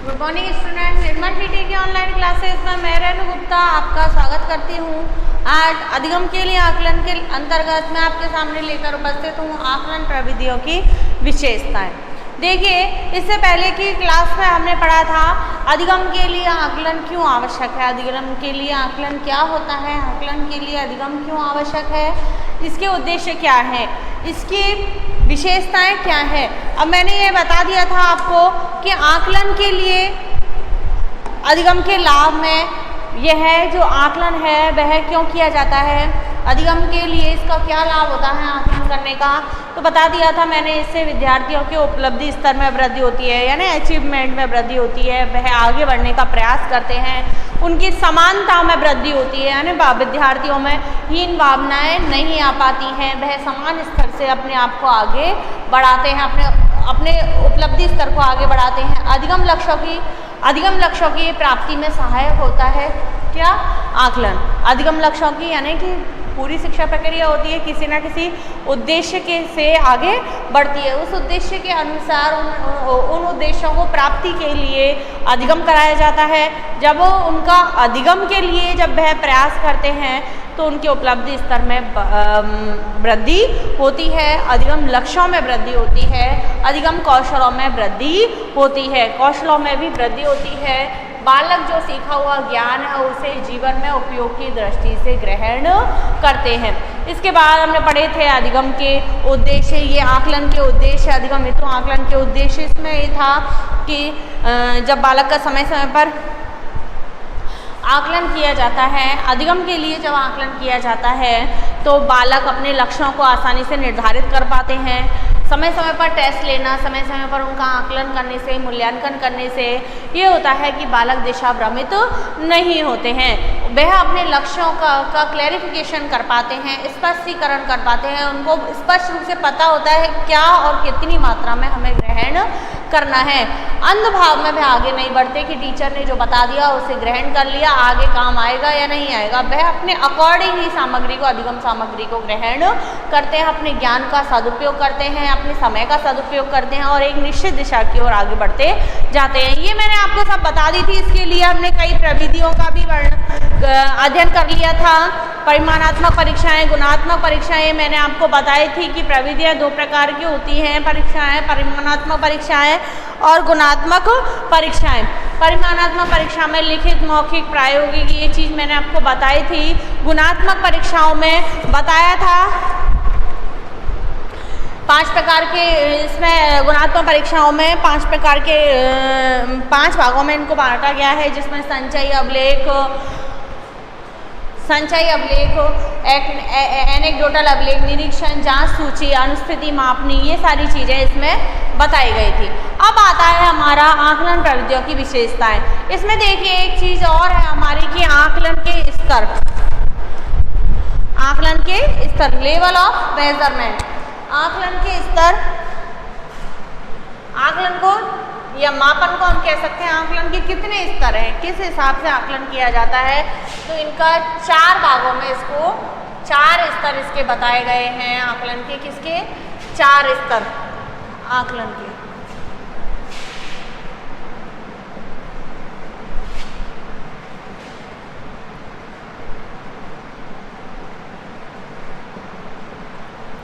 Good morning student, निर्मल PT की online classes में मैं रेणु गुप्ता आपका स्वागत करती हूँ। आज अधिगम के लिए आकलन के अंतर्गत मैं आपके सामने लेकर उपस्थित हूँ आकलन प्रविधियों की विशेषताएं। देखिए, इससे पहले की क्लास में हमने पढ़ा था अधिगम के लिए आकलन क्यों आवश्यक है, अधिगम के लिए आकलन क्या होता है, आकलन के लिए अधिगम क्यों आवश्यक है, इसके उद्देश्य क्या है, इसकी विशेषताएं क्या है। अब मैंने ये बता दिया था आपको कि आकलन के लिए अधिगम के लाभ में यह है, जो आकलन है वह क्यों किया जाता है, अधिगम के लिए इसका क्या लाभ होता है आकलन करने का, तो बता दिया था मैंने। इससे विद्यार्थियों के उपलब्धि स्तर में वृद्धि होती है, यानी अचीवमेंट में वृद्धि होती है, वह आगे बढ़ने का प्रयास करते हैं, उनकी समानता में वृद्धि होती है, यानी विद्यार्थियों में हीन भावनाएं नहीं आ पाती हैं, वह समान स्तर से अपने आप को आगे बढ़ाते हैं, अपने उपलब्धि स्तर को आगे बढ़ाते हैं। अधिगम लक्ष्यों की प्राप्ति में सहायक होता है क्या, आकलन। अधिगम लक्ष्यों की यानी कि पूरी शिक्षा प्रक्रिया होती है, किसी न किसी उद्देश्य के से आगे बढ़ती है, उस उद्देश्य के अनुसार उन उद्देश्यों को प्राप्ति के लिए अधिगम कराया जाता है। जब वो उनका अधिगम के लिए जब वह प्रयास करते हैं तो उनके उपलब्धि स्तर में वृद्धि होती है, अधिगम लक्ष्यों में वृद्धि होती है, अधिगम कौशलों में वृद्धि होती है, कौशलों में भी वृद्धि होती है। बालक जो सीखा हुआ ज्ञान है उसे जीवन में उपयोग की दृष्टि से ग्रहण करते हैं। इसके बाद हमने पढ़े थे अधिगम के उद्देश्य, ये आकलन के उद्देश्य, अधिगम हेतु आकलन के उद्देश्य इसमें ये था कि जब बालक का समय समय पर आकलन किया जाता है, अधिगम के लिए जब आकलन किया जाता है तो बालक अपने लक्ष्यों को आसानी से निर्धारित कर पाते हैं। समय समय पर टेस्ट लेना, समय समय पर उनका आकलन करने से, मूल्यांकन करने से ये होता है कि बालक दिशा भ्रमित नहीं होते हैं, वह अपने लक्ष्यों का क्लैरिफिकेशन कर पाते हैं, स्पष्टीकरण कर पाते हैं, उनको स्पष्ट रूप से पता होता है क्या और कितनी मात्रा में हमें ग्रहण करना है। अंधभाव में वह आगे नहीं बढ़ते कि टीचर ने जो बता दिया उसे ग्रहण कर लिया, आगे काम आएगा या नहीं आएगा, वह अपने अकॉर्डिंग ही सामग्री को, अधिगम सामग्री को ग्रहण करते हैं, अपने ज्ञान का सदुपयोग करते हैं, अपने समय का सदुपयोग करते हैं और एक निश्चित दिशा की ओर आगे बढ़ते जाते हैं। ये मैंने आपको सब बता दी थी। इसके लिए हमने कई प्रविधियों का भी अध्ययन कर लिया था। परिमाणात्मक परीक्षाएं, गुणात्मक परीक्षाएं मैंने आपको बताई थी कि प्रविधियां दो प्रकार की होती हैं, परीक्षाएं, परिमाणात्मक परीक्षाएं और गुणात्मक परीक्षाएं। परिमाणात्मक परीक्षा में लिखित, मौखिक, प्रायोगिक, ये चीज़ मैंने आपको बताई थी। गुणात्मक परीक्षाओं में बताया था 5 प्रकार के, इसमें गुणात्मक परीक्षाओं में 5 प्रकार के 5 भागों में इनको बांटा गया है, जिसमें संचय, अभिलेख, एनेक्डोटल अभिलेख, निरीक्षण, जांच सूची, अनुस्थिति मापनी, ये सारी चीज़ें इसमें बताई गई थी। अब आता है हमारा आकलन प्रविधियों की विशेषताएं। इसमें देखिए एक चीज़ और है हमारी कि आकलन के स्तर, लेवल ऑफ मेजरमेंट, आकलन के स्तर, आकलन को या मापन को हम कह सकते हैं आकलन के कितने स्तर हैं, किस हिसाब से आकलन किया जाता है, तो इनका 4 भागों में इसको 4 स्तर इसके बताए गए हैं आकलन के। किसके? 4 स्तर आकलन के।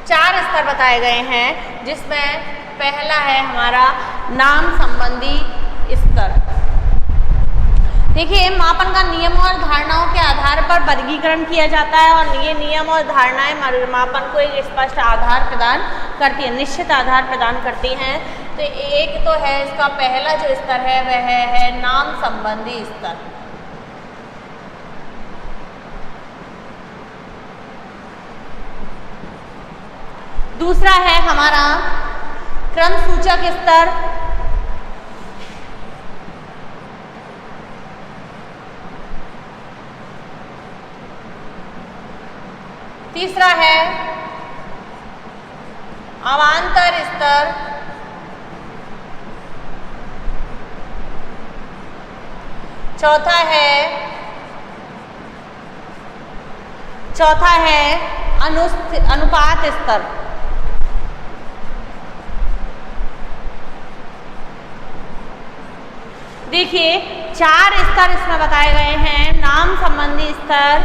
चार स्तर बताए गए हैं, जिसमें पहला है हमारा नाम संबंधी स्तर। देखिए, मापन का नियमों और धारणाओं के आधार पर वर्गीकरण किया जाता है और ये नियम और धारणाएं मापन को एक स्पष्ट आधार प्रदान करती है, निश्चित आधार प्रदान करती हैं। तो एक तो है इसका पहला जो स्तर है वह है नाम संबंधी स्तर। दूसरा है हमारा क्रम सूचक स्तर। तीसरा है अवान्तर स्तर। चौथा है अनुपात स्तर। देखिए 4 स्तर इसमें बताए गए हैं, नाम संबंधी स्तर,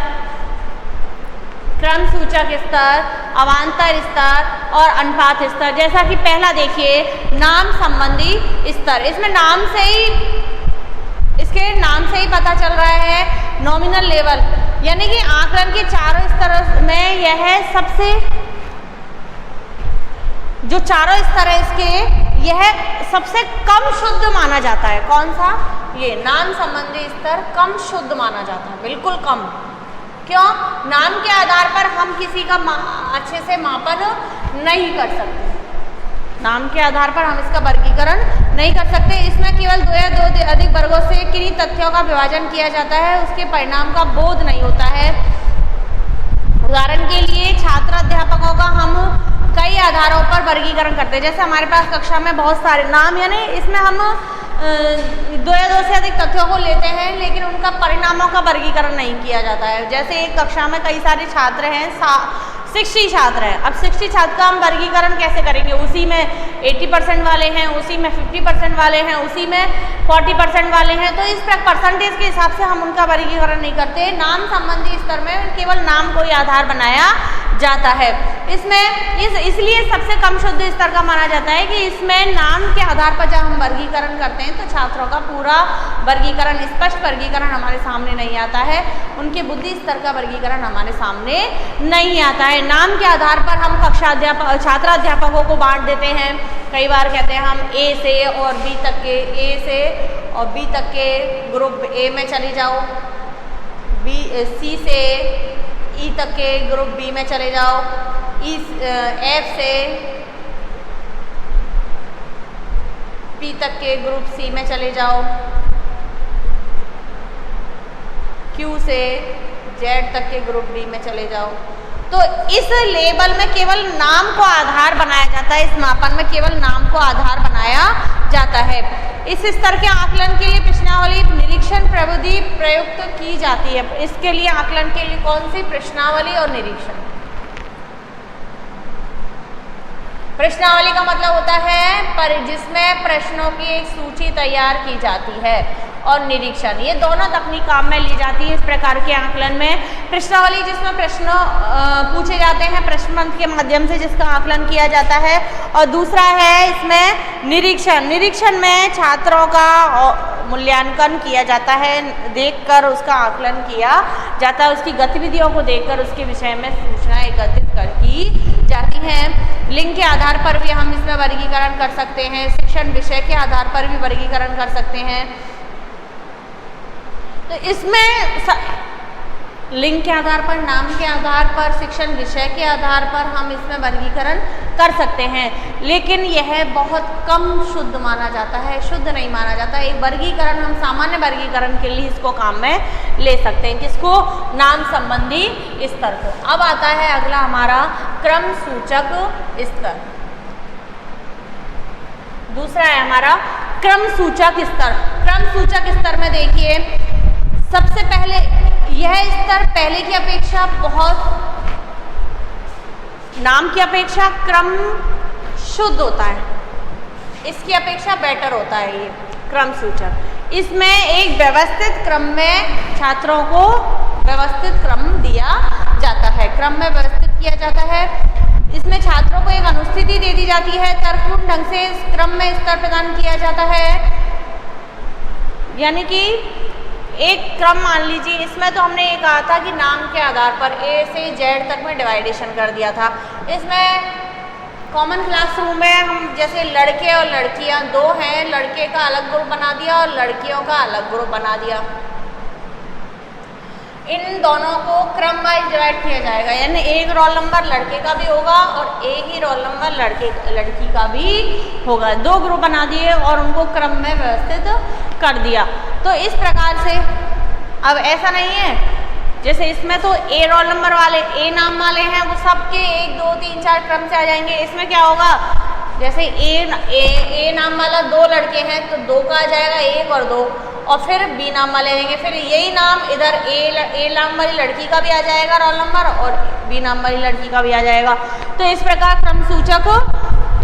क्रम सूचक स्तर, अवान्तर स्तर और अनुपात स्तर। जैसा कि पहला देखिए नाम संबंधी स्तर, इसमें नाम से ही, इसके नाम से ही पता चल रहा है नॉमिनल लेवल, यानी कि आकलन के चारों स्तर में यह सबसे, जो चारों स्तर है इसके, यह सबसे कम शुद्ध माना जाता है। कौन सा? ये नाम संबंधी स्तर कम शुद्ध माना जाता है, बिल्कुल कम। क्यों? नाम के आधार पर हम किसी का अच्छे से मापन नहीं कर सकते, नाम के आधार पर हम इसका वर्गीकरण नहीं कर सकते। इसमें केवल 2 या 2 से अधिक वर्गों से किन्हीं तथ्यों का विभाजन किया जाता है, उसके परिणाम का बोध नहीं होता है। उदाहरण के लिए छात्र अध्यापकों का हम कई आधारों पर वर्गीकरण करते हैं। जैसे हमारे पास कक्षा में बहुत सारे नाम, यानी इसमें हम 2 या 2 से अधिक तथ्यों को लेते हैं, लेकिन उनका परिणामों का वर्गीकरण नहीं किया जाता है। जैसे एक कक्षा में कई सारे छात्र हैं, 60 छात्र हैं, अब 60 छात्र का हम वर्गीकरण कैसे करेंगे? उसी में 80% वाले हैं, उसी में 50% वाले हैं, उसी में 40% वाले हैं, तो इस परसेंटेज के हिसाब से हम उनका वर्गीकरण नहीं करते। नाम संबंधी स्तर में केवल नाम को ही आधार बनाया जाता है। इसमें इसलिए सबसे कम शुद्ध स्तर का माना जाता है कि इसमें नाम के आधार पर जब हम वर्गीकरण करते हैं तो छात्रों का पूरा वर्गीकरण, स्पष्ट वर्गीकरण हमारे सामने नहीं आता है, उनके बुद्धि स्तर का वर्गीकरण हमारे सामने नहीं आता है। नाम के आधार पर हम छात्र अध्यापकों को बांट देते हैं। कई बार कहते हैं हम ए से और बी तक के, ए से और बी तक के ग्रुप ए में चले जाओ, सी से ई तक के ग्रुप बी में चले जाओ, एफ से पी तक के ग्रुप सी में चले जाओ, क्यू से जेड तक के ग्रुप बी में चले जाओ। तो इस लेवल में केवल नाम को आधार बनाया जाता है, इस मापन में केवल नाम को आधार बनाया जाता है। इस स्तर के आकलन के लिए प्रश्नावली निरीक्षण प्रविधि प्रयुक्त की जाती है। इसके लिए आकलन के लिए कौन सी? प्रश्नावली और निरीक्षण। प्रश्नावली का मतलब होता है जिसमें प्रश्नों की एक सूची तैयार की जाती है, और निरीक्षण, ये दोनों तकनीक काम में ली जाती है इस प्रकार के आकलन में। प्रश्नावली जिसमें प्रश्न पूछे जाते हैं प्रश्न मंच के माध्यम से, जिसका आकलन किया जाता है, और दूसरा है इसमें निरीक्षण। निरीक्षण में छात्रों का मूल्यांकन किया जाता है, देखकर उसका आकलन किया जाता है, उसकी गतिविधियों को देखकर उसके विषय में सूचना एकत्रित की जाती हैं। लिंग के आधार पर भी हम इसमें वर्गीकरण कर सकते हैं, शिक्षण विषय के आधार पर भी वर्गीकरण कर सकते हैं। तो इसमें लिंग के आधार पर, नाम के आधार पर, शिक्षण विषय के आधार पर हम इसमें वर्गीकरण कर सकते हैं, लेकिन यह बहुत कम शुद्ध माना जाता है, शुद्ध नहीं माना जाता। एक वर्गीकरण हम सामान्य वर्गीकरण के लिए इसको काम में ले सकते हैं, किसको? नाम संबंधी स्तर को। अब आता है अगला हमारा क्रम सूचक स्तर। दूसरा है हमारा क्रम सूचक स्तर। क्रम सूचक स्तर में देखिए सबसे पहले यह स्तर पहले की अपेक्षा बहुत, नाम की अपेक्षा क्रम शुद्ध होता है, इसकी अपेक्षा बेटर होता है ये क्रम सूचक। इसमें एक व्यवस्थित क्रम में छात्रों को व्यवस्थित क्रम दिया जाता है, क्रम में व्यवस्थित किया जाता है। इसमें छात्रों को एक अनुस्थिति दे दी जाती है, तर्कपूर्ण ढंग से इस क्रम में स्तर प्रदान किया जाता है। यानी कि एक क्रम मान लीजिए, इसमें तो हमने ये कहा था कि नाम के आधार पर ए से जेड तक में डिवाइडेशन कर दिया था। इसमें कॉमन क्लासरूम में हम जैसे लड़के और लड़कियां 2 हैं, लड़के का अलग ग्रुप बना दिया और लड़कियों का अलग ग्रुप बना दिया। इन दोनों को क्रम वाइज डिवाइड किया जाएगा, यानी एक रोल नंबर लड़के का भी होगा और एक ही रोल नंबर लड़की का भी होगा। 2 ग्रुप बना दिए और उनको क्रम में व्यवस्थित कर दिया। तो इस प्रकार से अब ऐसा नहीं है, जैसे इसमें तो ए रोल नंबर वाले, ए नाम वाले हैं, वो सबके 1 2 3 4 क्रम से आ जाएंगे। इसमें क्या होगा, जैसे ए नाम वाला 2 लड़के हैं तो 2 का आ जाएगा, 1 और 2, और फिर बी नाम वाले रहेंगे, फिर यही नाम इधर ए नाम वाली लड़की का भी आ जाएगा रोल नंबर और बी नाम वाली लड़की का भी आ जाएगा। तो इस प्रकार क्रम सूचक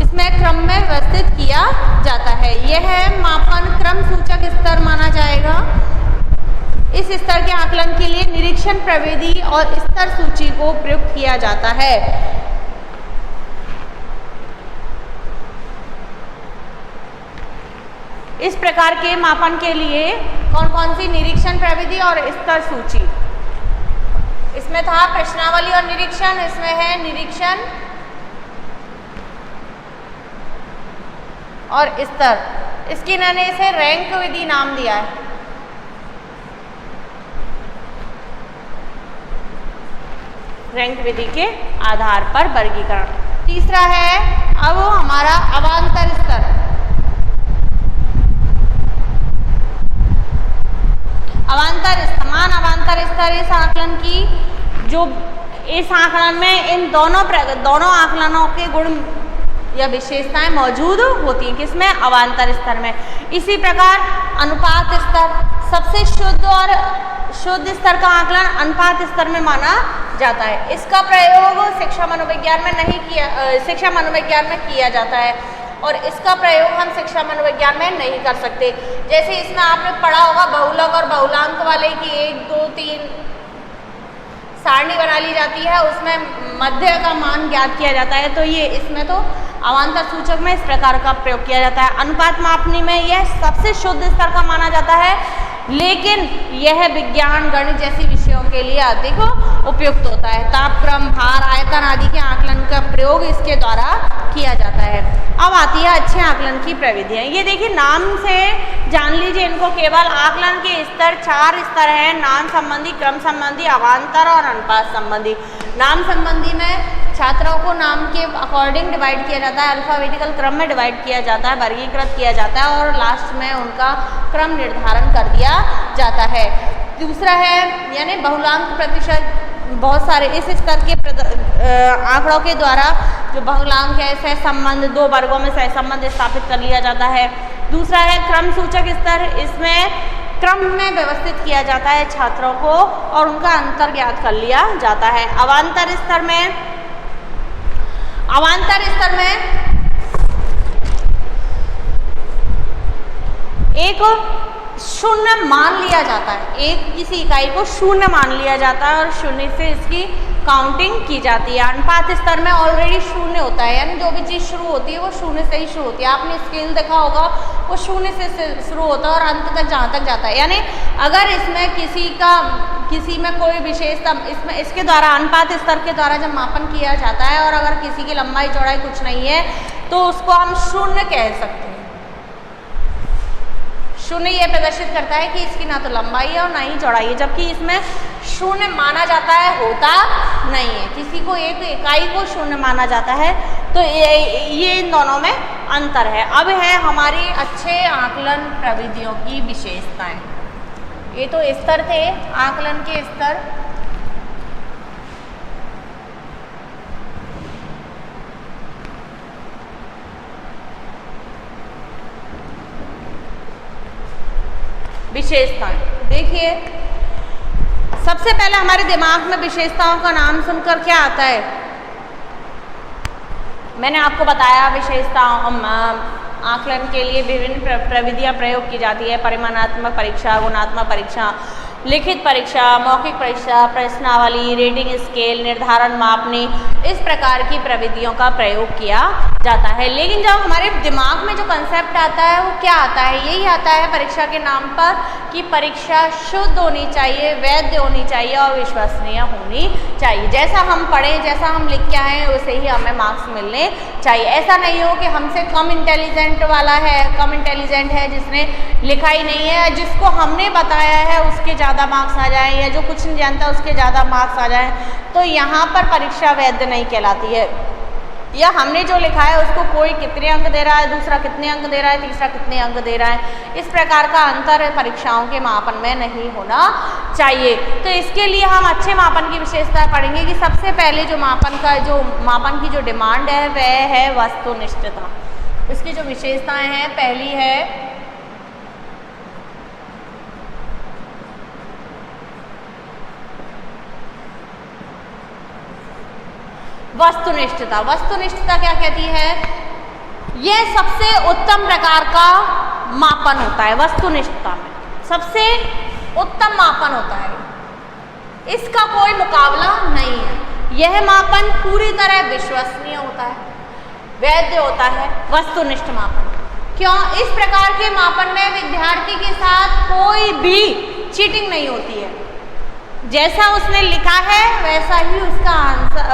इसमें क्रम में व्यवस्थित किया जाता है। यह है मापन क्रम क्रम सूचक स्तर माना जाएगा। इस स्तर के आकलन के लिए निरीक्षण प्रविधि और स्तर सूची को प्रयुक्त किया जाता है। इस प्रकार के मापन के लिए कौन कौन सी निरीक्षण प्रविधि और स्तर सूची, इसमें था प्रश्नावली और निरीक्षण, इसमें है निरीक्षण और स्तर। इसकी मैंने इसे रैंक विधि नाम दिया है। रैंक विधि के आधार पर वर्गीकरण। तीसरा है अब हमारा अवांतर स्तर। समान अवांतर स्तर इस आकलन की जो इस आकलन में इन दोनों आकलनों के गुण या विशेषताएं मौजूद होती हैं। किसमें? अवांतर स्तर में। इसी प्रकार अनुपात स्तर, सबसे शुद्ध और शुद्ध स्तर का आकलन अनुपात स्तर में माना जाता है। इसका प्रयोग शिक्षा मनोविज्ञान में किया जाता है और इसका प्रयोग हम शिक्षा मनोविज्ञान में नहीं कर सकते। जैसे इसमें आपने पढ़ा होगा बहुलक और बहुलांक वाले की 1, 2, 3 सारणी बना ली जाती है, उसमें मध्य का मान ज्ञात किया जाता है। तो ये इसमें तो अवांतर सूचक में इस प्रकार का प्रयोग किया जाता है। अनुपात मापनी में यह सबसे शुद्ध स्तर का माना जाता है, लेकिन यह विज्ञान गणित जैसी विषयों के लिए अधिक उपयुक्त होता है। तापक्रम, भार, आयतन आदि के आकलन का प्रयोग इसके द्वारा किया जाता है। अब आती है अच्छे आकलन की प्रविधियाँ। ये देखिए नाम से जान लीजिए इनको। केवल आकलन के स्तर 4 स्तर हैं: नाम संबंधी, क्रम संबंधी, अवांतर और अनुपात संबंधी। नाम संबंधी में छात्रों को नाम के अकॉर्डिंग डिवाइड किया जाता है, अल्फाबेटिकल क्रम में डिवाइड किया जाता है, वर्गीकृत किया जाता है और लास्ट में उनका क्रम निर्धारण कर दिया जाता है। दूसरा है यानी बहुलांक प्रतिशत। बहुत सारे इस स्तर के आंकड़ों के द्वारा जो बहुलांक है सहसंबंध, 2 वर्गों में सहसंबंध स्थापित कर लिया जाता है। दूसरा है क्रम सूचक स्तर। इसमें क्रम में व्यवस्थित किया जाता है छात्रों को और उनका अंतर ज्ञात कर लिया जाता है। अवांतर स्तर में एक शून्य मान लिया जाता है, एक किसी इकाई को शून्य मान लिया जाता है और शून्य से इसकी काउंटिंग की जाती है। अनुपात स्तर में ऑलरेडी शून्य होता है, यानी जो भी चीज़ शुरू होती है वो शून्य से ही शुरू होती है। आपने स्केल देखा होगा, वो शून्य से शुरू होता है और अंत तक जहाँ तक जाता है। यानी अगर इसमें किसी में कोई विशेषता, इसमें इसके द्वारा अनुपात स्तर के द्वारा जब मापन किया जाता है और अगर किसी की लंबाई चौड़ाई कुछ नहीं है तो उसको हम शून्य कह सकते हैं। शून्य ये प्रदर्शित करता है कि इसकी ना तो लंबाई है और ना ही चौड़ाई है, जबकि इसमें शून्य माना जाता है, होता नहीं है। किसी को एक इकाई को शून्य माना जाता है। तो ये इन दोनों में अंतर है। अब है हमारी अच्छे आकलन प्रविधियों की विशेषताएं। ये तो स्तर थे, आकलन के स्तर। विशेषताएं देखिए, सबसे पहले हमारे दिमाग में विशेषताओं का नाम सुनकर क्या आता है? मैंने आपको बताया विशेषताओं आकलन के लिए विभिन्न प्रविधियां प्रयोग की जाती है। परिमाणात्मक परीक्षा, गुणात्मक परीक्षा, लिखित परीक्षा, मौखिक परीक्षा, प्रश्नावली, रेटिंग स्केल, निर्धारण मापनी, इस प्रकार की प्रविधियों का प्रयोग किया जाता है। लेकिन जब हमारे दिमाग में जो कंसेप्ट आता है वो क्या आता है? यही आता है परीक्षा के नाम पर कि परीक्षा शुद्ध होनी चाहिए, वैध होनी चाहिए और विश्वसनीय होनी चाहिए। जैसा हम पढ़ें, जैसा हम लिख के आए वैसे ही हमें मार्क्स मिलने चाहिए। ऐसा नहीं हो कि हमसे कम इंटेलिजेंट है जिसने लिखा ही नहीं है, जिसको हमने बताया है उसके ज़्यादा मार्क्स आ जाएं, या जो कुछ नहीं जानता उसके ज़्यादा मार्क्स आ जाएं, तो यहाँ पर परीक्षा वैध नहीं कहलाती है। या हमने जो लिखा है उसको कोई कितने अंक दे रहा है, दूसरा कितने अंक दे रहा है, तीसरा कितने अंक दे रहा है, इस प्रकार का अंतर परीक्षाओं के मापन में नहीं होना चाहिए। तो इसके लिए हम अच्छे मापन की विशेषता पढ़ेंगे कि सबसे पहले जो मापन की जो डिमांड है वह है वस्तुनिष्ठता। इसकी जो विशेषताएं हैं, पहली है वस्तुनिष्ठता। वस्तुनिष्ठता क्या कहती है? ये सबसे उत्तम प्रकार का मापन होता है वस्तुनिष्ठता में, सबसे उत्तम मापन होता है, इसका कोई मुकाबला नहीं है। यह मापन पूरी तरह विश्वसनीय होता है, वैध होता है, वस्तुनिष्ठ मापन। क्यों? इस प्रकार के मापन में विद्यार्थी के साथ कोई भी चीटिंग नहीं होती है, जैसा उसने लिखा है वैसा ही उसका आंसर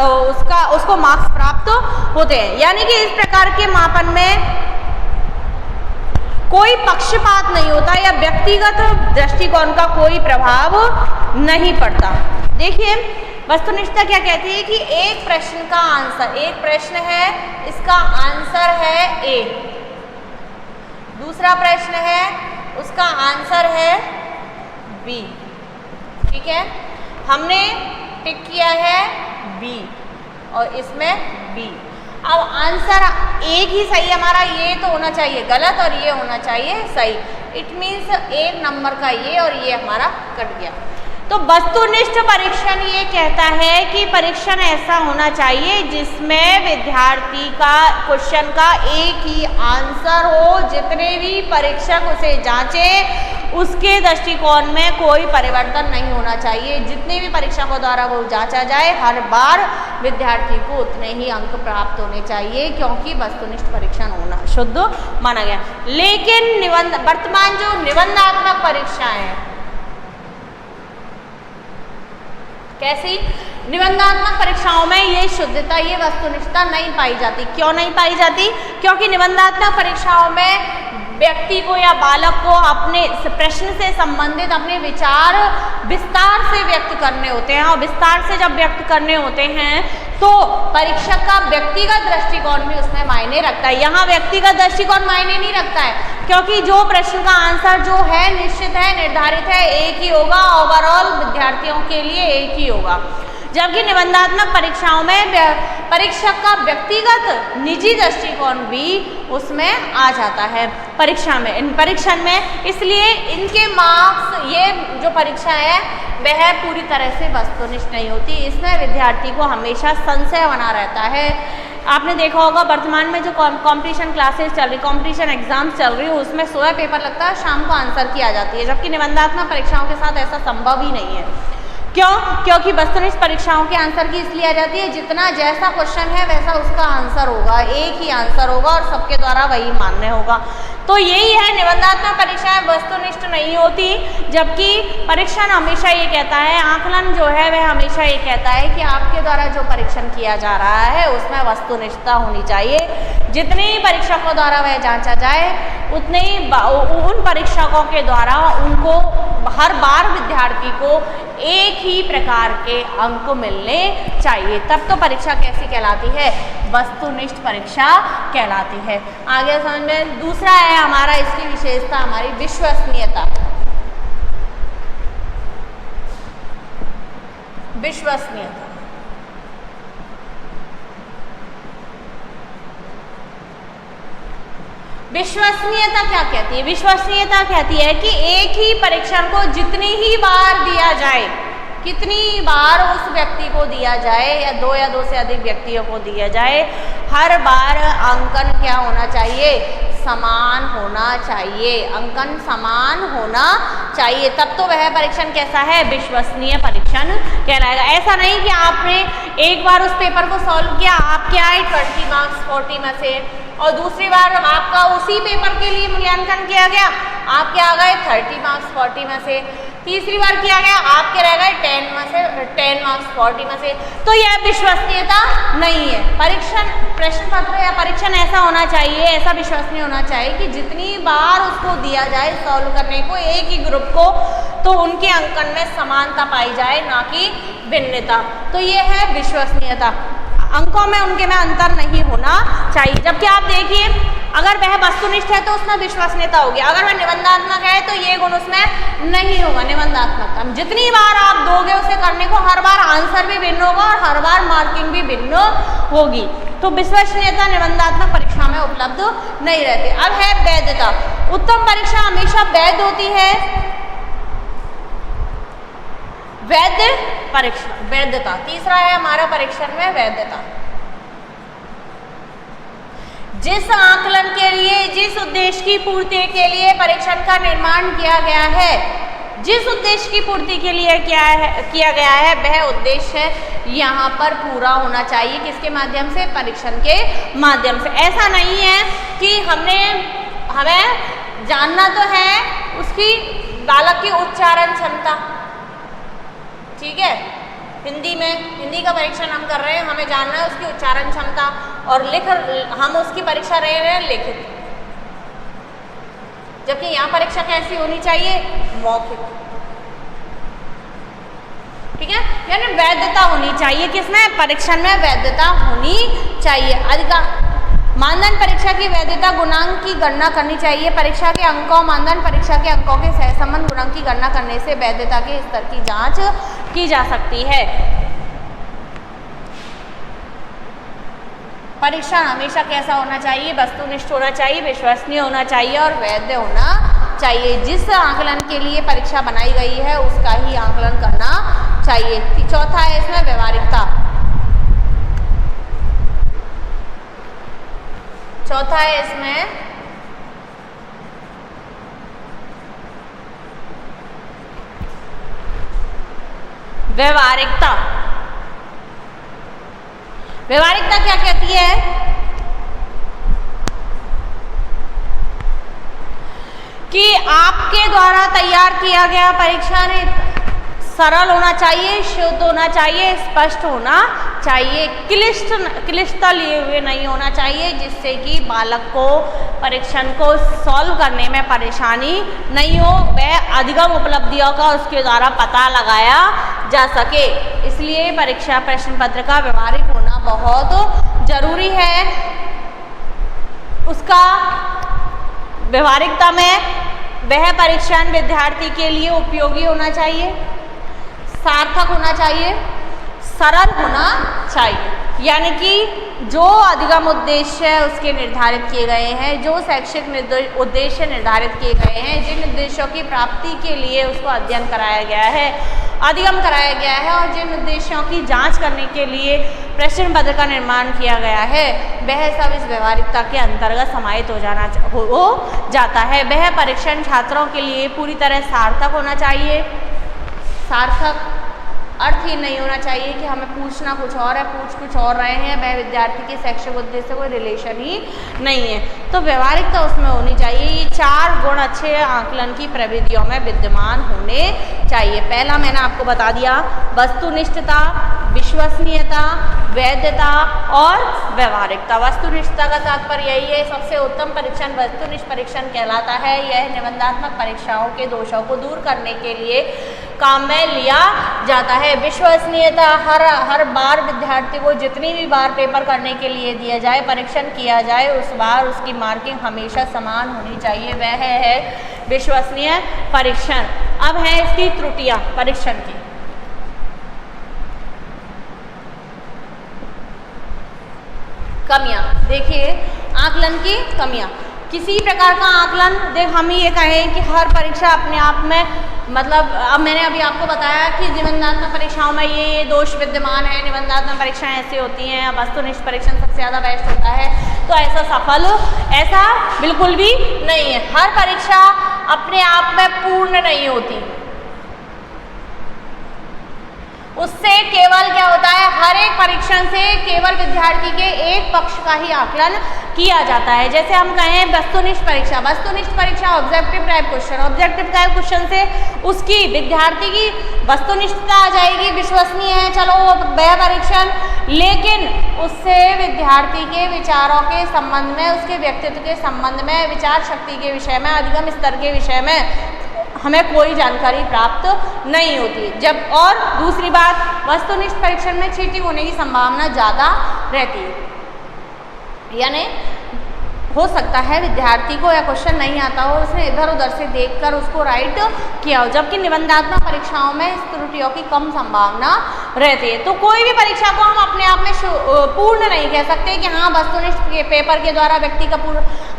उसको मार्क्स प्राप्त होते हैं। यानी कि इस प्रकार के मापन में कोई पक्षपात नहीं होता या व्यक्तिगत दृष्टिकोण का कोई प्रभाव नहीं पड़ता। देखिए वस्तुनिष्ठता क्या कहती है कि एक प्रश्न का आंसर, एक प्रश्न है इसका आंसर है ए, दूसरा प्रश्न है उसका आंसर है बी, ठीक है, हमने टिक किया है बी और इसमें बी। अब आंसर एक ही सही हमारा, ये तो होना चाहिए गलत और ये होना चाहिए सही। इट मीन्स एक नंबर का ये और ये हमारा कट गया। तो वस्तुनिष्ठ परीक्षण ये कहता है कि परीक्षण ऐसा होना चाहिए जिसमें विद्यार्थी का क्वेश्चन का एक ही आंसर हो, जितने भी परीक्षक उसे जांचे उसके दृष्टिकोण में कोई परिवर्तन नहीं होना चाहिए। जितने भी परीक्षकों द्वारा वो जांचा जाए हर बार विद्यार्थी को उतने ही अंक प्राप्त होने चाहिए, क्योंकि वस्तुनिष्ठ परीक्षण होना शुद्ध माना गया। लेकिन वर्तमान जो निबंधात्मक परीक्षाएं हैं, कैसी निबंधात्मक परीक्षाओं में ये शुद्धता, ये वस्तुनिष्ठता नहीं पाई जाती। क्यों नहीं पाई जाती? क्योंकि निबंधात्मक परीक्षाओं में व्यक्ति को या बालक को अपने प्रश्न से संबंधित अपने विचार विस्तार से व्यक्त करने होते हैं, और विस्तार से जब व्यक्त करने होते हैं तो परीक्षक का व्यक्तिगत दृष्टिकोण भी उसमें मायने रखता है। यहाँ व्यक्तिगत दृष्टिकोण मायने नहीं रखता है, क्योंकि जो प्रश्न का आंसर जो है निश्चित है, निर्धारित है, एक ही होगा, ओवरऑल विद्यार्थियों के लिए एक ही होगा। जबकि निबंधात्मक परीक्षाओं में परीक्षक का व्यक्तिगत निजी दृष्टिकोण भी उसमें आ जाता है परीक्षण में। इसलिए इनके मार्क्स, ये जो परीक्षा है वह पूरी तरह से वस्तुनिष्ठ नहीं होती। इसमें विद्यार्थी को हमेशा संशय बना रहता है। आपने देखा होगा वर्तमान में जो कॉम्पिटिशन क्लासेस चल रही, कॉम्पिटिशन एग्जाम्स चल रही है, उसमें सुबह पेपर लगता है, शाम को आंसर की आ जाती है, जबकि निबंधात्मक परीक्षाओं के साथ ऐसा संभव ही नहीं है। क्यों? क्योंकि वस्तुनिष्ठ परीक्षाओं के आंसर की इसलिए आ जाती है जितना जैसा क्वेश्चन है वैसा उसका आंसर होगा, एक ही आंसर होगा और सबके द्वारा वही मान्य होगा। तो यही है, निबंधात्मक परीक्षाएं वस्तुनिष्ठ नहीं होती, जबकि परीक्षण हमेशा ये कहता है, आकलन जो है वह हमेशा ये कहता है कि आपके द्वारा जो परीक्षण किया जा रहा है उसमें वस्तुनिष्ठता होनी चाहिए। जितने ही परीक्षकों द्वारा वह जांचा जाए उतने ही उन परीक्षकों के द्वारा उनको हर बार विद्यार्थी को एक ही प्रकार के अंक मिलने चाहिए, तब तो परीक्षा कैसी कहलाती है? वस्तुनिष्ठ परीक्षा कहलाती है। आगे समझ में दूसरा है हमारा, इसकी विशेषता हमारी विश्वसनीयता। विश्वसनीयता विश्वसनीयता क्या कहती है? विश्वसनीयता कहती है कि एक ही परीक्षण को जितनी ही बार दिया जाए, कितनी बार उस व्यक्ति को दिया जाए या दो से अधिक व्यक्तियों को दिया जाए, हर बार अंकन क्या होना चाहिए? समान होना चाहिए, अंकन समान होना चाहिए, तब तो वह परीक्षण कैसा है? विश्वसनीय परीक्षण कहलाएगा। ऐसा नहीं कि आपने एक बार उस पेपर को सॉल्व किया, आपके आए 20 मार्क्स 40 में से, और दूसरी बार आपका उसी पेपर के लिए मूल्यांकन किया गया, आपके आ गए 30 मार्क्स 40 में से, तीसरी बार किया गया आपके रह गए 10 मार्क्स 40 में से, तो यह विश्वसनीयता नहीं है। प्रश्न पत्र या परीक्षण ऐसा होना चाहिए, ऐसा विश्वसनीय होना चाहिए कि जितनी बार उसको दिया जाए सॉल्व करने को एक ही ग्रुप को, तो उनके अंकन में समानता पाई जाए, ना कि भिन्नता। तो ये है विश्वसनीयता, अंकों में उनके में अंतर नहीं होना चाहिए। जबकि आप देखिए, अगर वह वस्तुनिष्ठ है तो उसमें विश्वसनीयता होगी, अगर वह निबंधात्मक है तो ये गुण उसमें नहीं होगा। निबंधात्मक जितनी बार आप दोगे उसे करने को, हर बार आंसर भी भिन्न होगा और हर बार मार्किंग भी भिन्न होगी। तो विश्वसनीयता निबंधात्मक परीक्षा में उपलब्ध नहीं रहती। अब है वैधता। उत्तम परीक्षा हमेशा वैध होती है। वैध परीक्षा, वैधता तीसरा है हमारा परीक्षण में वैधता। जिस आकलन के लिए, जिस उद्देश्य की पूर्ति के लिए परीक्षण का निर्माण किया गया है, जिस उद्देश्य की पूर्ति के लिए किया गया है वह उद्देश्य यहाँ पर पूरा होना चाहिए। किसके माध्यम से? परीक्षण के माध्यम से। ऐसा नहीं है कि हमें जानना तो है उसकी बालक की उच्चारण क्षमता, ठीक है, हिंदी का परीक्षण हम कर रहे हैं, हमें जानना है उसकी उच्चारण क्षमता, और हम उसकी परीक्षा ले रहे हैं लिखित, जबकि यहाँ परीक्षा कैसी होनी चाहिए? मौखिक, ठीक है, यानी वैधता होनी चाहिए। किसमें? परीक्षण में वैधता होनी चाहिए। मानदंड परीक्षा की वैधता गुणांक की गणना करनी चाहिए। परीक्षा के अंकों, मानदंड परीक्षा के अंकों के सहसंबंध गुणांक की गणना करने से वैधता के स्तर की जांच की जा सकती है। परीक्षण हमेशा कैसा होना चाहिए? वस्तुनिष्ठ होना चाहिए, विश्वसनीय होना चाहिए और वैध होना चाहिए। जिस आकलन के लिए परीक्षा बनाई गई है उसका ही आकलन करना चाहिए। चौथा है इसमें व्यवहारिकता। चौथा है इसमें व्यवहारिकता। व्यवहारिकता क्या कहती है? कि आपके द्वारा तैयार किया गया परीक्षण सरल होना चाहिए, शुद्ध होना चाहिए, स्पष्ट होना चाहिए, क्लिष्टता लिए हुए नहीं होना चाहिए, जिससे कि बालक को परीक्षण को सॉल्व करने में परेशानी नहीं हो, वह अधिगम उपलब्धियों का उसके द्वारा पता लगाया जा सके। इसलिए परीक्षा प्रश्न पत्र का व्यवहारिक होना बहुत जरूरी है। उसका व्यवहारिकता में वह परीक्षण विद्यार्थी के लिए उपयोगी होना चाहिए, सार्थक होना चाहिए, सरल होना चाहिए। यानी कि जो अधिगम उद्देश्य उसके निर्धारित किए गए हैं, जो शैक्षिक उद्देश्य निर्धारित किए गए हैं, जिन उद्देश्यों की प्राप्ति के लिए उसको अध्ययन कराया गया है, अधिगम कराया गया है, और जिन उद्देश्यों की जांच करने के लिए प्रश्न पत्र का निर्माण किया गया है, वह सब इस व्यवहारिकता के अंतर्गत समाहित हो जाता है। वह परीक्षण छात्रों के लिए पूरी तरह सार्थक होना चाहिए। सार्थक अर्थ ही नहीं होना चाहिए कि हमें पूछना कुछ और है, पूछ कुछ और रहे हैं, वह विद्यार्थी के शैक्षिक उद्देश्य से कोई रिलेशन ही नहीं है। तो व्यवहारिकता उसमें होनी चाहिए। ये 4 गुण अच्छे आकलन की प्रविधियों में विद्यमान होने चाहिए। पहला मैंने आपको बता दिया, वस्तुनिष्ठता, विश्वसनीयता, वैधता और व्यवहारिकता। वस्तुनिष्ठता का तात्पर्य यही है, सबसे उत्तम परीक्षण वस्तुनिष्ठ परीक्षण कहलाता है। यह निबंधात्मक परीक्षाओं के दोषों को दूर करने के लिए काम में लिया जाता है। विश्वसनीयता, हर बार विद्यार्थी को जितनी भी बार पेपर करने के लिए दिया जाए, परीक्षण किया जाए, उस बार उसकी मार्किंग हमेशा समान होनी चाहिए, वह है विश्वसनीय परीक्षण। अब है इसकी त्रुटियां परीक्षण की। कमियां, देखिए आकलन की कमियां। किसी प्रकार का आकलन, हम ये कहें कि हर परीक्षा अपने आप में, मतलब अब मैंने अभी आपको बताया कि निबंधात्मक परीक्षाओं में ये दोष विद्यमान है, निबंधात्मक परीक्षाएं ऐसी होती हैं, वस्तुनिष्ठ परीक्षण सबसे ज़्यादा बेस्ट होता है, तो ऐसा बिल्कुल भी नहीं है। हर परीक्षा अपने आप में पूर्ण नहीं होती, उससे केवल क्या होता है, हर एक परीक्षण से केवल विद्यार्थी के एक पक्ष का ही आकलन किया जाता है। जैसे हम कहें वस्तुनिष्ठ परीक्षा objective type question, objective type question से उसकी विद्यार्थी की वस्तुनिष्ठता आ जाएगी, विश्वसनीय है, चलो वह परीक्षण, लेकिन उससे विद्यार्थी के विचारों के संबंध में, उसके व्यक्तित्व के संबंध में, विचार शक्ति के विषय में, अधिगम स्तर के विषय में हमें कोई जानकारी प्राप्त नहीं होती। और दूसरी बात, वस्तुनिष्ठ परीक्षण में चीटिंग होने की संभावना ज़्यादा रहती है। यानी हो सकता है विद्यार्थी को यह क्वेश्चन नहीं आता हो, उसने इधर उधर से देखकर उसको राइट किया हो, जबकि निबंधात्मक परीक्षाओं में इस त्रुटियों की कम संभावना रहती है। तो कोई भी परीक्षा को हम अपने आप में पूर्ण नहीं कह सकते कि हाँ वस्तुनिष्ठ पेपर के द्वारा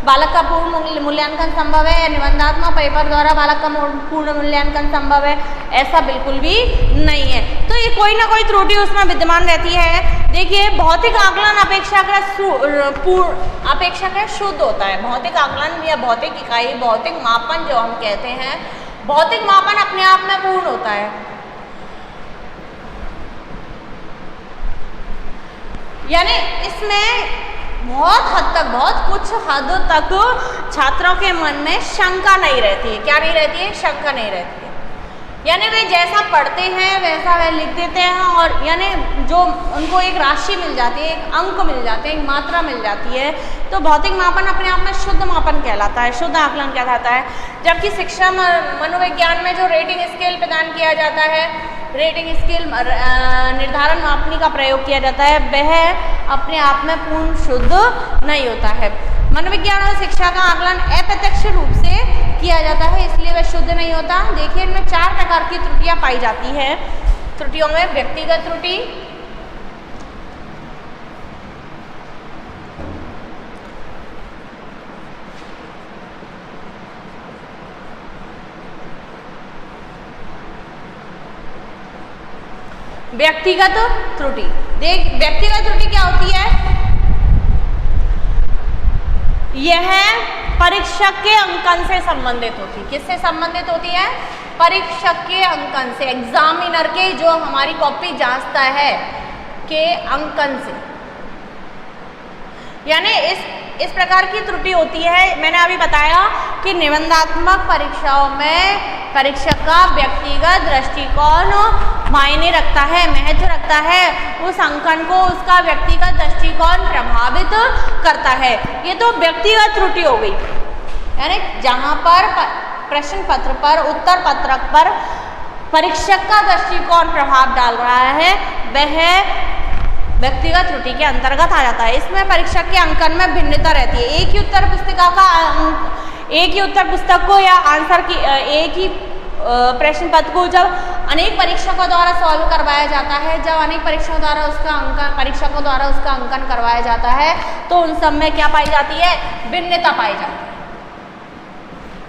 बालक का पूर्ण मूल्यांकन संभव है, निबंधात्मक पेपर द्वारा बालक का पूर्ण मूल्यांकन संभव है, ऐसा बिल्कुल भी नहीं है। तो ये कोई ना कोई त्रुटि उसमें विद्यमान रहती है। देखिए भौतिक आकलन अपेक्षाकृत शुद्ध होता है। भौतिक आकलन या भौतिक इकाई, भौतिक मापन जो हम कहते हैं, भौतिक मापन अपने आप में पूर्ण होता है। यानी इसमें बहुत कुछ हद तक छात्रों के मन में शंका नहीं रहती है। क्या नहीं रहती है? शंका नहीं रहती है। यानी वे जैसा पढ़ते हैं वैसा वे लिख देते हैं, और यानी जो उनको एक राशि मिल जाती है, एक अंक मिल जाते हैं, एक मात्रा मिल जाती है, तो भौतिक मापन अपने आप में शुद्ध मापन कहलाता है, शुद्ध आकलन कहलाता है। जबकि शिक्षा मनोविज्ञान में जो रेटिंग स्केल प्रदान किया जाता है, रेटिंग स्केल निर्धारण मापनी का प्रयोग किया जाता है, वह अपने आप में पूर्ण शुद्ध नहीं होता है। मनोविज्ञान और शिक्षा का आकलन अप्रत्यक्ष रूप से किया जाता है, इसलिए वह शुद्ध नहीं होता। देखिए इनमें 4 प्रकार की त्रुटियां पाई जाती है। त्रुटियों में व्यक्तिगत त्रुटि, व्यक्तिगत त्रुटि। व्यक्तिगत त्रुटि क्या होती है? यह परीक्षक के अंकन से संबंधित होती है। किससे संबंधित होती है? परीक्षक के अंकन से, एग्जामिनर के जो हमारी कॉपी जांचता है के अंकन से। यानी इस प्रकार की त्रुटि होती है। मैंने अभी बताया कि निबंधात्मक परीक्षाओं में परीक्षक का व्यक्तिगत दृष्टिकोण मायने रखता है, महत्व रखता है। उस अंकन को उसका व्यक्तिगत दृष्टिकोण प्रभावित करता है। ये तो व्यक्तिगत त्रुटि हो गई। यानी जहाँ पर प्रश्न पत्र पर, उत्तर पत्रक पर परीक्षक का दृष्टिकोण प्रभाव डाल रहा है, वह व्यक्तिगत त्रुटि के अंतर्गत आ जाता है। इसमें परीक्षक के अंकन में भिन्नता रहती है। एक ही उत्तर पुस्तक को या आंसर की एक ही प्रश्न पत्र को जब अनेक परीक्षकों द्वारा सॉल्व करवाया जाता है, जब अनेक परीक्षकों द्वारा उसका अंकन करवाया जाता है, तो उन सब में क्या पाई जाती है? भिन्नता पाई जाती है।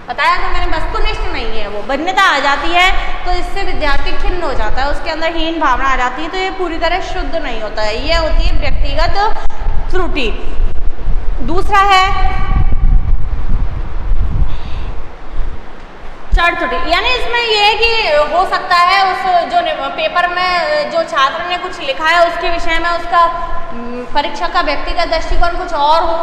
बताया था मैंने, वस्तुनिष्ठ नहीं है, वो भिन्नता आ जाती है, तो इससे विद्यार्थी खिन्न हो जाता है, उसके अंदर हीन भावना आ जाती है, तो ये पूरी तरह शुद्ध नहीं होता है। ये होती है व्यक्तिगत त्रुटि। दूसरा है चर त्रुटि। यानी इसमें ये है कि हो सकता है उस जो पेपर में जो छात्र ने कुछ लिखा है उसके विषय में उसका परीक्षक का व्यक्तिगत दृष्टिकोण कुछ और हो,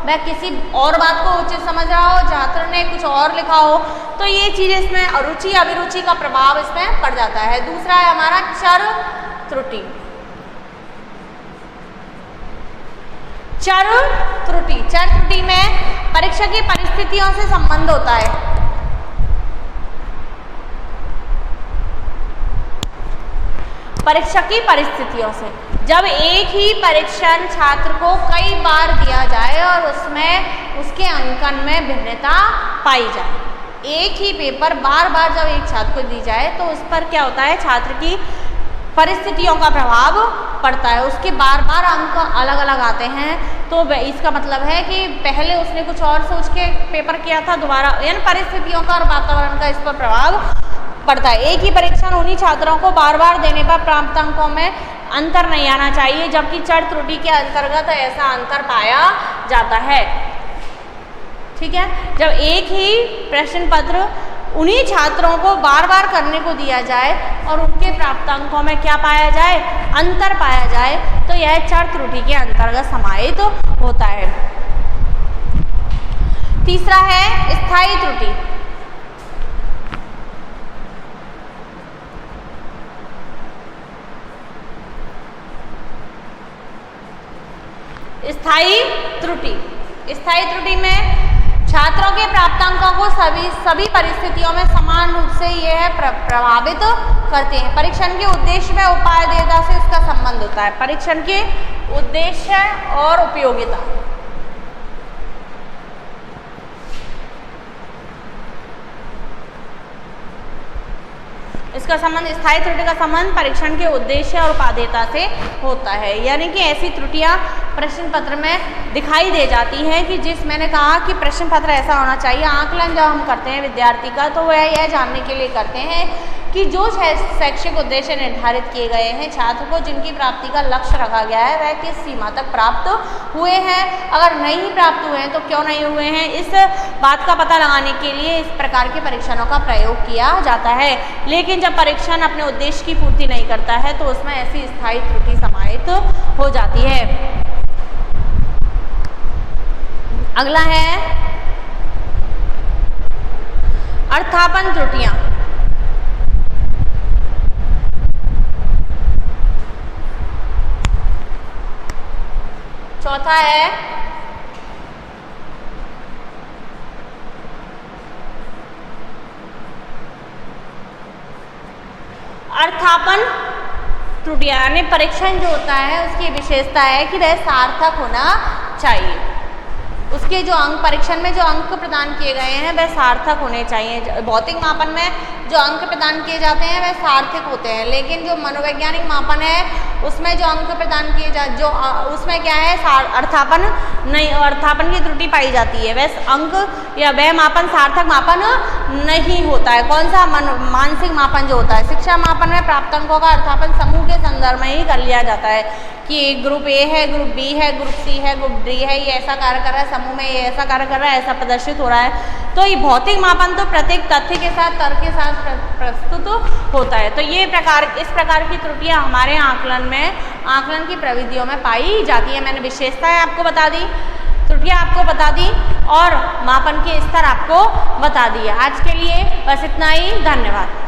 वह किसी और बात को उचित समझ रहा हो, छात्र ने कुछ और लिखा हो, तो ये चीज़ इसमें अरुचि अभिरुचि का प्रभाव इसमें पड़ जाता है। दूसरा है हमारा चर त्रुटि। चर त्रुटि में परीक्षा की परिस्थितियों से संबंध होता है। परीक्षा की परिस्थितियों से, जब एक ही परीक्षण छात्र को कई बार दिया जाए और उसमें उसके अंकन में भिन्नता पाई जाए, एक ही पेपर बार बार जब एक छात्र को दी जाए तो उस पर क्या होता है? छात्र की परिस्थितियों का प्रभाव पड़ता है, उसके बार बार अंक अलग अलग आते हैं। तो इसका मतलब है कि पहले उसने कुछ और सोच के पेपर किया था, दोबारा यानी परिस्थितियों का और वातावरण का इस पर प्रभाव पड़ता है। एक ही परीक्षण उन्हीं छात्रों को बार बार देने पर प्राप्त अंकों में अंतर नहीं आना चाहिए, जबकि चर त्रुटि के अंतर्गत ऐसा अंतर पाया जाता है। ठीक है, जब एक ही प्रश्न पत्र उन्हीं छात्रों को बार बार करने को दिया जाए और उनके प्राप्त अंकों में क्या पाया जाए? अंतर पाया जाए, तो यह चर त्रुटि के अंतर्गत समाहित होता है। तीसरा है स्थायी त्रुटि। स्थायी त्रुटि में छात्रों के प्राप्तांकों को सभी परिस्थितियों में समान रूप से यह प्रभावित करते हैं। परीक्षण के उद्देश्य में उपादेयता से इसका संबंध होता है। परीक्षण के उद्देश्य और उपयोगिता, इसका संबंध, स्थायी त्रुटि का संबंध परीक्षण के उद्देश्य और उपादेयता से होता है। यानी कि ऐसी त्रुटियां प्रश्न पत्र में दिखाई दे जाती हैं कि मैंने कहा कि प्रश्न पत्र ऐसा होना चाहिए। आकलन जब हम करते हैं विद्यार्थी का, तो वह यह जानने के लिए करते हैं कि जो शैक्षिक उद्देश्य निर्धारित किए गए हैं छात्र को जिनकी प्राप्ति का लक्ष्य रखा गया है वह किस सीमा तक प्राप्त हुए हैं, अगर नहीं प्राप्त हुए हैं तो क्यों नहीं हुए हैं, इस बात का पता लगाने के लिए इस प्रकार के परीक्षणों का प्रयोग किया जाता है। लेकिन जब परीक्षण अपने उद्देश्य की पूर्ति नहीं करता है तो उसमें ऐसी स्थायी त्रुटि समाहित हो जाती है। अगला है अर्थापन त्रुटियां। चौथा है अर्थापन त्रुटियां, यानी परीक्षण जो होता है उसकी विशेषता है कि वह सार्थक होना चाहिए। उसके जो अंक, परीक्षण में जो अंक प्रदान किए गए हैं वह सार्थक होने चाहिए। भौतिक मापन में जो अंक प्रदान किए जाते हैं वह सार्थक होते हैं, लेकिन जो मनोवैज्ञानिक मापन है उसमें जो अंक प्रदान किए जो उसमें क्या है, अर्थापन नहीं, अर्थापन की त्रुटि पाई जाती है। वह अंक या वह मापन सार्थक मापन नहीं होता है। कौन सा? मानसिक मापन जो होता है। शिक्षा मापन में प्राप्त अंकों का अर्थापन समूह के संदर्भ में ही कर लिया जाता है कि ग्रुप ए है, ग्रुप बी है, ग्रुप सी है, ग्रुप डी है, ये ऐसा कार्य कर रहा है, समूह में ये ऐसा कार्य कर रहा है, ऐसा प्रदर्शित हो रहा है। तो ये भौतिक मापन तो प्रत्येक तथ्य के साथ, तर्क के साथ प्रस्तुत होता है। तो ये इस प्रकार की त्रुटियां हमारे आकलन की प्रविधियों में पाई जाती है। मैंने विशेषताएं आपको बता दी, त्रुटियां आपको बता दी और मापन के स्तर आपको बता दिए। आज के लिए बस इतना ही। धन्यवाद।